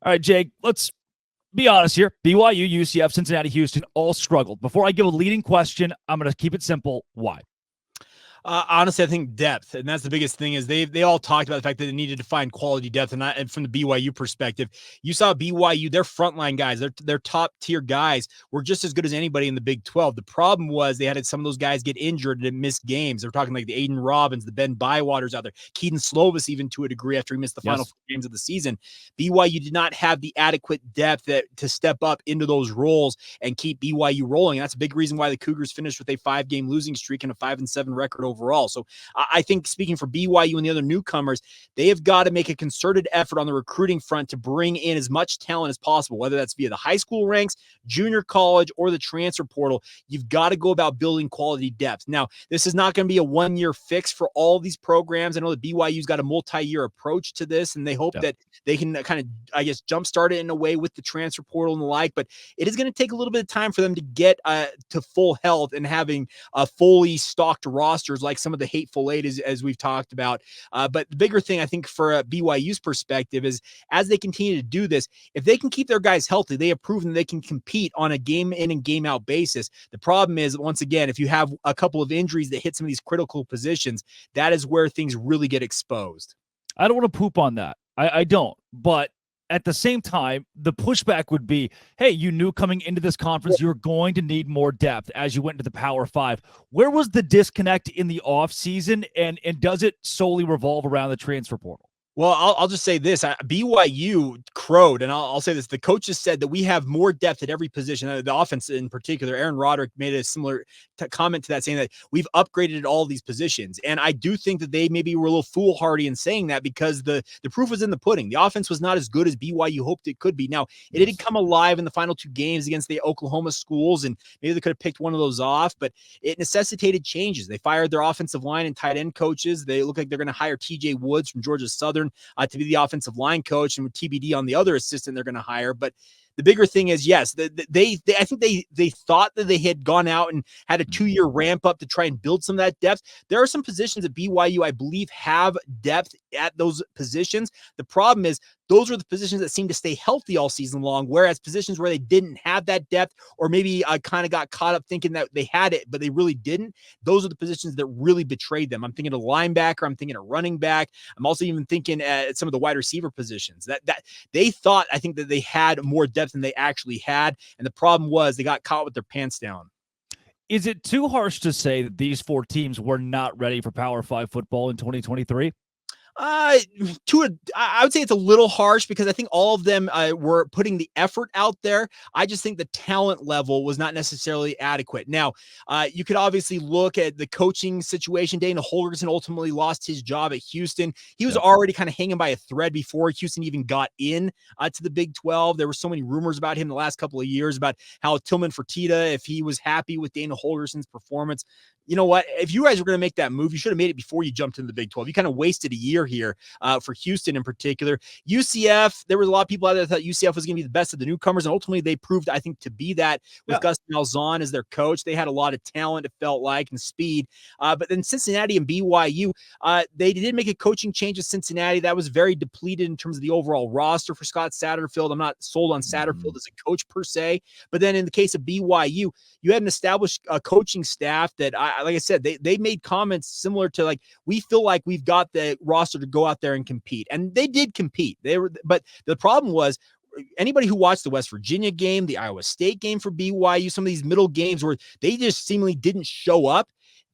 All right, Jake, let's be honest here. BYU, UCF, Cincinnati, Houston all struggled. Before I give a leading question, I'm going to keep it simple. Why? Honestly, I think depth, and that's the biggest thing. Is they all talked about the fact that they needed to find quality depth, and from the BYU perspective, you saw BYU, their frontline guys, their top tier guys were just as good as anybody in the Big 12. The problem was they had some of those guys get injured and miss games. They're talking like the Aiden Robbins, the Ben Bywaters out there, Keaton Slovis even to a degree after he missed the final 4 games of the season. BYU did not have the adequate depth to step up into those roles and keep BYU rolling. And that's a big reason why the Cougars finished with a 5-game losing streak and a 5-7 record overall. So I think, speaking for BYU and the other newcomers, they have got to make a concerted effort on the recruiting front to bring in as much talent as possible, whether that's via the high school ranks, junior college, or the transfer portal. You've got to go about building quality depth. Now, this is not going to be a one-year fix for all these programs. I know that BYU's got a multi-year approach to this, and they hope that they can kind of, I guess, jumpstart it in a way with the transfer portal and the like, but it is going to take a little bit of time for them to get to full health and having fully stocked rosters like some of the Hateful Eight, as we've talked about. But the bigger thing, I think, for BYU's perspective is as they continue to do this, if they can keep their guys healthy, they have proven they can compete on a game in and game out basis. The problem is, once again, if you have a couple of injuries that hit some of these critical positions, that is where things really get exposed. I don't want to poop on that. I don't. But at the same time, the pushback would be, hey, you knew coming into this conference you're going to need more depth as you went into the Power 5. Where was the disconnect in the offseason, and does it solely revolve around the transfer portal? Well, I'll just say this. BYU crowed, and I'll say this. The coaches said that we have more depth at every position. The offense in particular, Aaron Roderick made a similar comment to that, saying that we've upgraded at all these positions. And I do think that they maybe were a little foolhardy in saying that because the proof was in the pudding. The offense was not as good as BYU hoped it could be. Now, it did come alive in the final 2 games against the Oklahoma schools, and maybe they could have picked one of those off, but it necessitated changes. They fired their offensive line and tight end coaches. They look like they're going to hire TJ Woods from Georgia Southern to be the offensive line coach, and with TBD on the other assistant they're going to hire. But the bigger thing is, yes, I think they thought that they had gone out and had a 2-year ramp up to try and build some of that depth. There are some positions at BYU, I believe, have depth at those positions. The problem is those are the positions that seem to stay healthy all season long, whereas positions where they didn't have that depth, or maybe kind of got caught up thinking that they had it, but they really didn't. Those are the positions that really betrayed them. I'm thinking of linebacker. I'm thinking of running back. I'm also even thinking at some of the wide receiver positions that they thought, I think, that they had more depth than they actually had. And the problem was they got caught with their pants down. Is it too harsh to say that these 4 teams were not ready for Power 5 football in 2023? I would say it's a little harsh because I think all of them were putting the effort out there. I just think the talent level was not necessarily adequate. Now, you could obviously look at the coaching situation. Dana Holgorsen ultimately lost his job at Houston. He was already kind of hanging by a thread before Houston even got in to the Big 12. There were so many rumors about him the last couple of years about how Tillman Fertitta, if he was happy with Dana Holgorsen's performance. You know what? If you guys were going to make that move, you should have made it before you jumped into the Big 12. You kind of wasted a year here for Houston in particular. UCF, there was a lot of people out there that thought UCF was going to be the best of the newcomers, and ultimately they proved, I think, to be that with Gus Malzahn as their coach. They had a lot of talent, it felt like, and speed. But then Cincinnati and BYU, they did make a coaching change at Cincinnati. That was very depleted in terms of the overall roster for Scott Satterfield. I'm not sold on Satterfield as a coach per se. But then in the case of BYU, you had an established coaching staff that, like I said, they made comments similar to like, we feel like we've got the roster to go out there and compete. And they did compete. But the problem was, anybody who watched the West Virginia game, the Iowa State game for BYU, some of these middle games where they just seemingly didn't show up,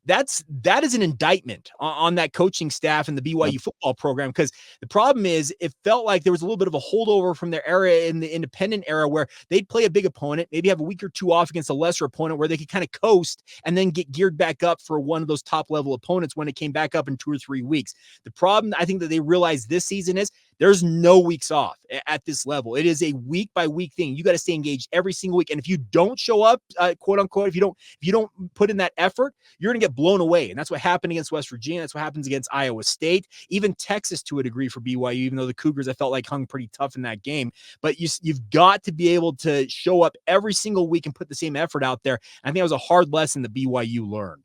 that is an indictment on that coaching staff and the BYU football program, because the problem is it felt like there was a little bit of a holdover from their era in the independent era where they'd play a big opponent, maybe have a week or two off against a lesser opponent where they could kind of coast and then get geared back up for one of those top level opponents when it came back up in 2 or 3 weeks. The problem I think that they realized this season is there's no weeks off at this level. It is a week by week thing. You got to stay engaged every single week. And if you don't show up, quote unquote, if you don't put in that effort, you're going to get blown away. And that's what happened against West Virginia. That's what happens against Iowa State, even Texas to a degree for BYU, even though the Cougars, I felt like, hung pretty tough in that game. But you've got to be able to show up every single week and put the same effort out there. I think that was a hard lesson that BYU learned.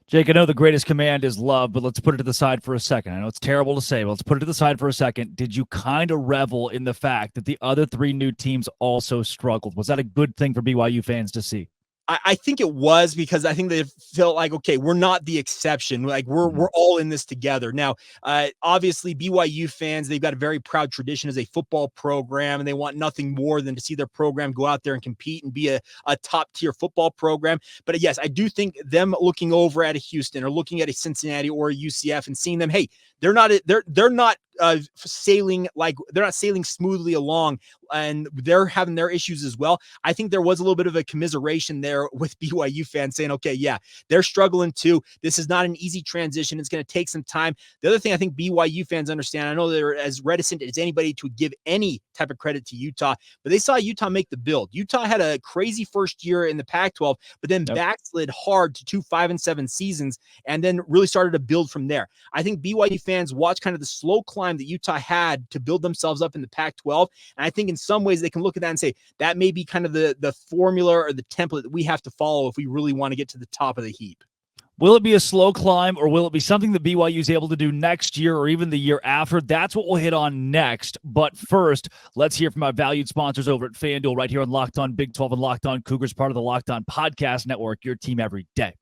Jake, I know the greatest command is love, but let's put it to the side for a second. I know it's terrible to say, but let's put it to the side for a second. Did you kind of revel in the fact that the other three new teams also struggled? Was that a good thing for BYU fans to see? I think it was, because I think they felt like, okay, we're not the exception. Like we're all in this together. Now, obviously, BYU fans, they've got a very proud tradition as a football program, and they want nothing more than to see their program go out there and compete and be a top tier football program. But yes, I do think them looking over at a Houston or looking at a Cincinnati or a UCF and seeing them, hey, they're not sailing smoothly along, and they're having their issues as well. I think there was a little bit of a commiseration there with BYU fans saying, okay, yeah, they're struggling too. This is not an easy transition. It's going to take some time. The other thing I think BYU fans understand, I know they're as reticent as anybody to give any type of credit to Utah, but they saw Utah make the build. Utah had a crazy first year in the Pac-12, but then backslid hard to 2 5-7 seasons, and then really started to build from there. I think BYU fans watch kind of the slow climb that Utah had to build themselves up in the Pac-12, and I think in some ways they can look at that and say that may be kind of the formula or the template that we have to follow if we really want to get to the top of the heap. Will it be a slow climb, or will it be something that BYU is able to do next year or even the year after? That's what we'll hit on next. But first, let's hear from our valued sponsors over at FanDuel right here on Locked On Big 12 and Locked On Cougars, part of the Locked On Podcast Network, your team every day.